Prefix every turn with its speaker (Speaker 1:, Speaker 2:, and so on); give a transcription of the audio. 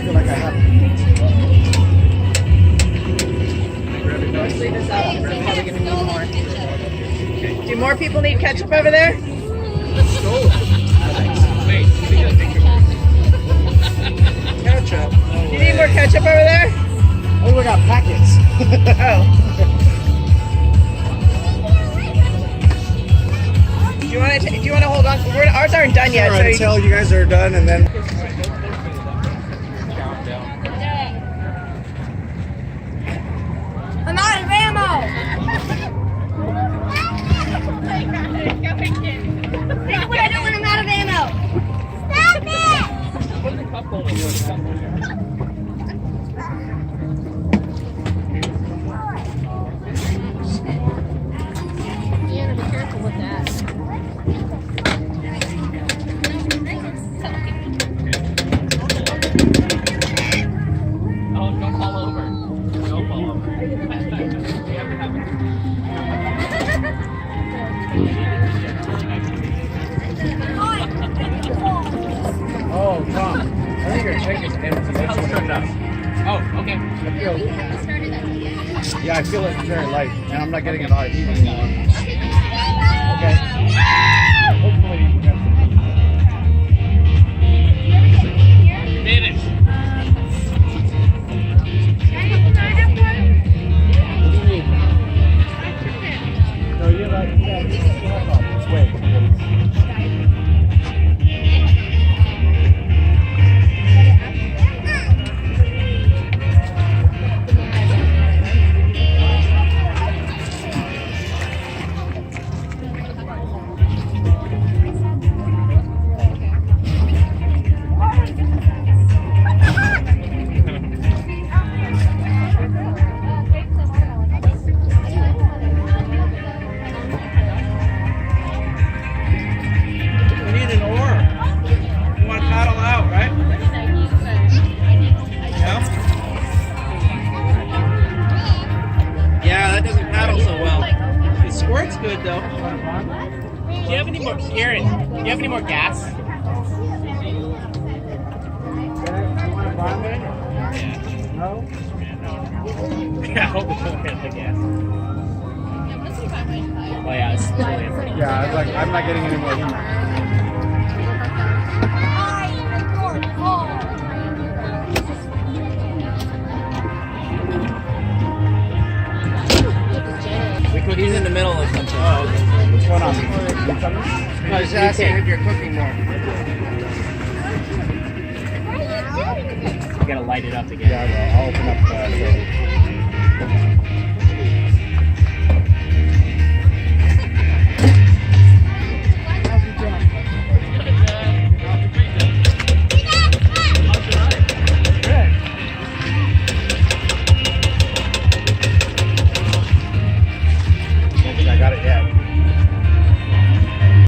Speaker 1: feel like I have.
Speaker 2: Let's leave this out. We're probably gonna need more. Do more people need ketchup over there?
Speaker 1: Ketchup.
Speaker 2: Do you need more ketchup over there?
Speaker 1: Oh, we got packets.
Speaker 2: Oh. Do you want to hold on? Ours aren't done yet.
Speaker 1: All right,
Speaker 2: So
Speaker 1: until you guys are done, and then.
Speaker 3: I'm out of ammo! That's what I do when I'm out of ammo! Stop it!
Speaker 4: Yeah, be careful with that.
Speaker 5: Oh, don't fall over. Don't fall over.
Speaker 1: Oh, Tom. I think your tank is empty. That's what it is.
Speaker 5: Oh, okay.
Speaker 1: Yeah, I feel it's very light, and I'm not getting it on even anymore. Okay. Hopefully you can
Speaker 5: Finish.
Speaker 1: No, you're not. Wait.
Speaker 5: We need an oar. You want to paddle out, right? Yeah, that doesn't paddle so well. It squirts good though. Do you have any more, Aaron? Do you have any more gas?
Speaker 1: No?
Speaker 5: Yeah, I hope it doesn't hit the gas. Oh yeah, it's totally empty.
Speaker 1: Yeah, it's like I'm not getting any more heat.
Speaker 5: We could he's in the middle or something. Oh, okay.
Speaker 1: What's going on?
Speaker 5: No, I was asking if you're cooking more. You gotta light it up again.
Speaker 1: Yeah, I'll open up the.